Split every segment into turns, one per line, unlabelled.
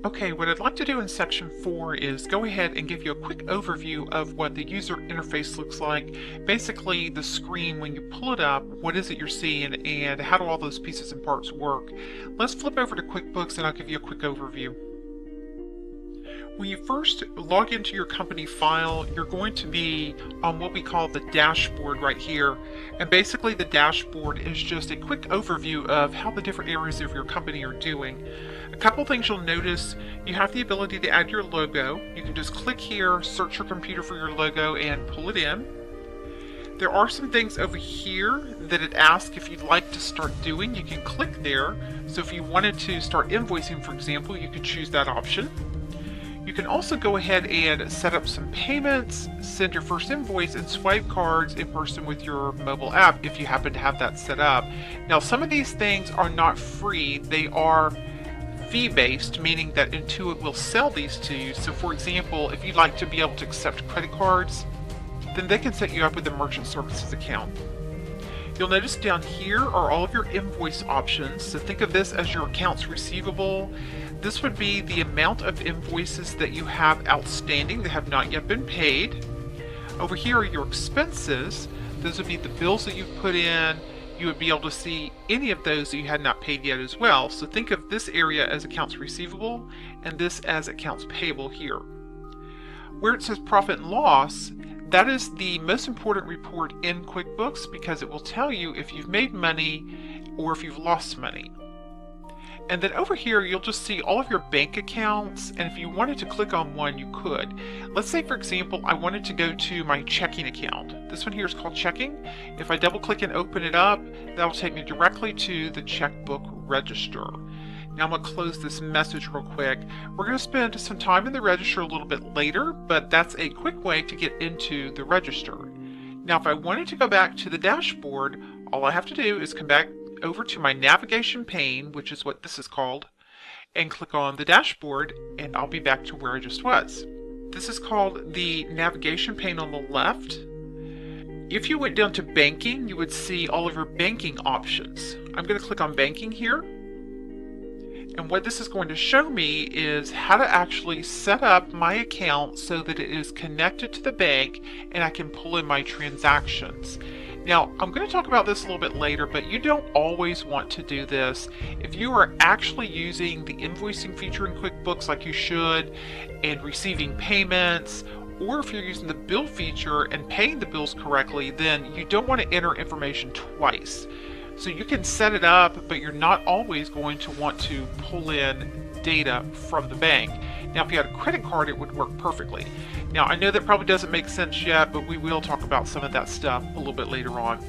Okay, what I'd like to do in section 4 is go ahead and give you a quick overview of what the user interface looks like. Basically, the screen, when you pull it up, what is it you're seeing and how do all those pieces and parts work? Let's flip over to QuickBooks and I'll give you a quick overview. When you first log into your company file, you're going to be on what we call the dashboard right here. And basically the dashboard is just a quick overview of how the different areas of your company are doing. A couple things you'll notice, you have the ability to add your logo. You can just click here, search your computer for your logo and pull it in. There are some things over here that it asks if you'd like to start doing. You can click there. So if you wanted to start invoicing, for example, you could choose that option. You can also go ahead and set up some payments, send your first invoice, and swipe cards in person with your mobile app if you happen to have that set up. Now, some of these things are not free. They are fee-based, meaning that Intuit will sell these to you. So for example, if you'd like to be able to accept credit cards, then they can set you up with a merchant services account. You'll notice down here are all of your invoice options. So think of this as your accounts receivable. This would be the amount of invoices that you have outstanding that have not yet been paid. Over here are your expenses. Those would be the bills that you've put in. You would be able to see any of those that you had not paid yet as well. So think of this area as accounts receivable and this as accounts payable here. Where it says profit and loss, that is the most important report in QuickBooks because it will tell you if you've made money or if you've lost money. And then over here, you'll just see all of your bank accounts. And if you wanted to click on one, you could. Let's say, for example, I wanted to go to my checking account. This one here is called checking. If I double click and open it up, that'll take me directly to the checkbook register. Now I'm going to close this message real quick. We're going to spend some time in the register a little bit later, but that's a quick way to get into the register. Now if I wanted to go back to the dashboard, all I have to do is come back over to my navigation pane, which is what this is called, and click on the dashboard, and I'll be back to where I just was. This is called the navigation pane on the left. If you went down to banking, you would see all of your banking options. I'm going to click on banking here. And what this is going to show me is how to actually set up my account so that it is connected to the bank and I can pull in my transactions. Now, I'm going to talk about this a little bit later, but you don't always want to do this. If you are actually using the invoicing feature in QuickBooks like you should and receiving payments, or if you're using the bill feature and paying the bills correctly, then you don't want to enter information twice. So you can set it up, but you're not always going to want to pull in data from the bank. Now, if you had a credit card, it would work perfectly. Now, I know that probably doesn't make sense yet, but we will talk about some of that stuff a little bit later on.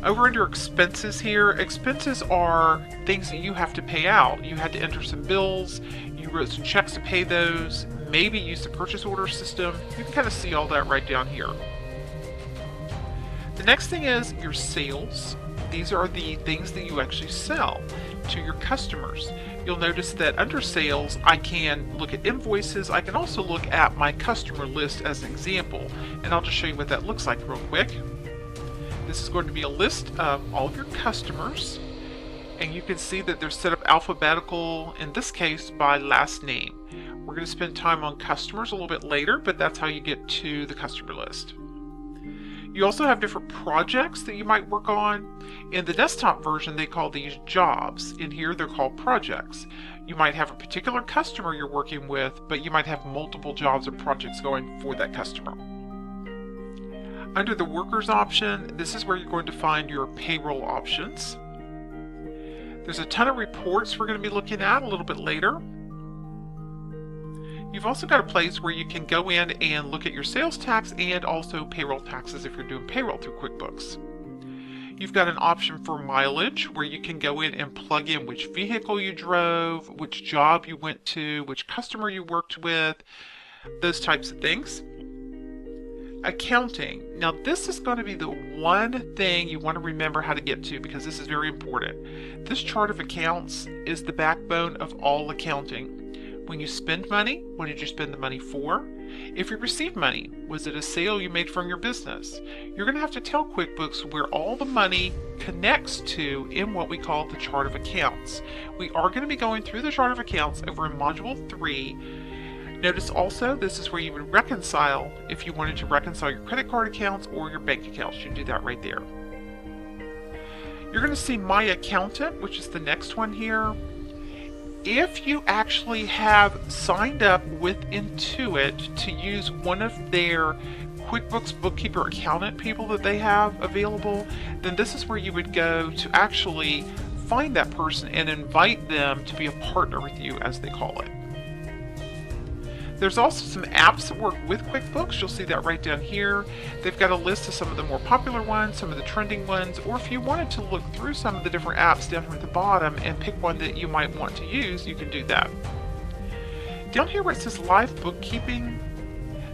Over under expenses here, expenses are things that you have to pay out. You had to enter some bills, you wrote some checks to pay those, maybe use the purchase order system. You can kind of see all that right down here. The next thing is your sales. These are the things that you actually sell to your customers. You'll notice that under sales, I can look at invoices. I can also look at my customer list as an example. And I'll just show you what that looks like real quick. This is going to be a list of all of your customers. And you can see that they're set up alphabetical, in this case, by last name. We're going to spend time on customers a little bit later, but that's how you get to the customer list. You also have different projects that you might work on. In the desktop version, they call these jobs. In here, they're called projects. You might have a particular customer you're working with, but you might have multiple jobs or projects going for that customer. Under the workers option, this is where you're going to find your payroll options. There's a ton of reports we're going to be looking at a little bit later. You've also got a place where you can go in and look at your sales tax and also payroll taxes if you're doing payroll through QuickBooks. You've got an option for mileage where you can go in and plug in which vehicle you drove, which job you went to, which customer you worked with, those types of things. Accounting. Now this is going to be the one thing you want to remember how to get to because this is very important. This chart of accounts is the backbone of all accounting. When you spend money, what did you spend the money for? If you received money, was it a sale you made from your business? You're going to have to tell QuickBooks where all the money connects to in what we call the chart of accounts. We are going to be going through the chart of accounts over in Module 3. Notice also this is where you would reconcile if you wanted to reconcile your credit card accounts or your bank accounts. You can do that right there. You're going to see My Accountant, which is the next one here. If you actually have signed up with Intuit to use one of their QuickBooks Bookkeeper Accountant people that they have available, then this is where you would go to actually find that person and invite them to be a partner with you, as they call it. There's also some apps that work with QuickBooks. You'll see that right down here. They've got a list of some of the more popular ones, some of the trending ones, or if you wanted to look through some of the different apps down here at the bottom and pick one that you might want to use, you can do that. Down here where it says Live Bookkeeping,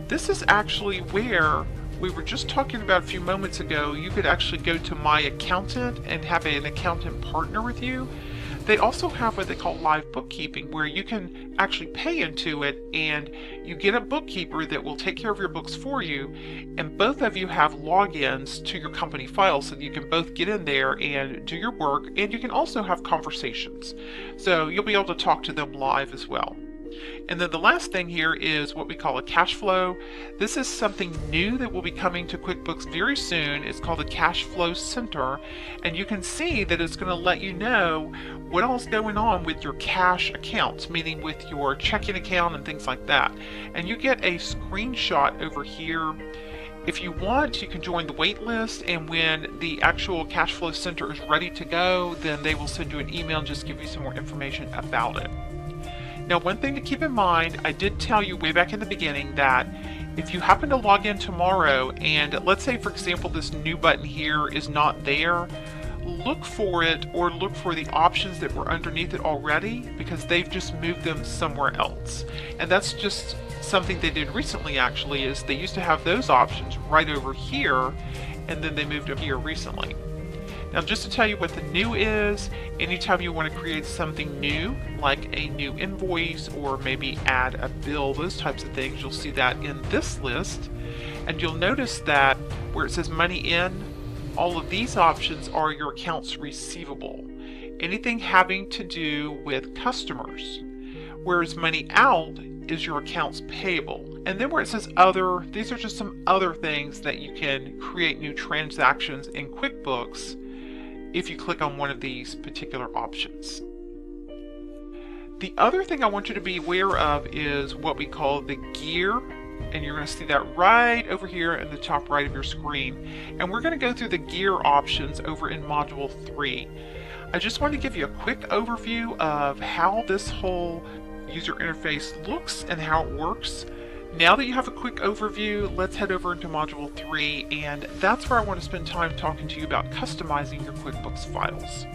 this is actually where we were just talking about a few moments ago. You could actually go to My Accountant and have an accountant partner with you. They also have what they call live bookkeeping, where you can actually pay into it and you get a bookkeeper that will take care of your books for you, and both of you have logins to your company files so that you can both get in there and do your work, and you can also have conversations. So you'll be able to talk to them live as well. And then the last thing here is what we call a cash flow. This is something new that will be coming to QuickBooks very soon. It's called the Cash Flow Center, and you can see that it's going to let you know what else is going on with your cash accounts, meaning with your checking account and things like that. And you get a screenshot over here. If you want, you can join the wait list, and when the actual Cash Flow Center is ready to go, then they will send you an email and just give you some more information about it. Now, one thing to keep in mind, I did tell you way back in the beginning that if you happen to log in tomorrow and let's say, for example, this new button here is not there, look for it or look for the options that were underneath it already, because they've just moved them somewhere else. And that's just something they did recently, actually, is they used to have those options right over here, and then they moved them here recently. Now, just to tell you what the new is, anytime you want to create something new, like a new invoice or maybe add a bill, those types of things, you'll see that in this list. And you'll notice that where it says money in, all of these options are your accounts receivable. Anything having to do with customers. Whereas money out is your accounts payable. And then where it says other, these are just some other things that you can create new transactions in QuickBooks if you click on one of these particular options. The other thing I want you to be aware of is what we call the gear, and you're going to see that right over here in the top right of your screen. And we're going to go through the gear options over in Module 3. I just want to give you a quick overview of how this whole user interface looks and how it works. Now that you have a quick overview, let's head over into Module 3, and that's where I want to spend time talking to you about customizing your QuickBooks files.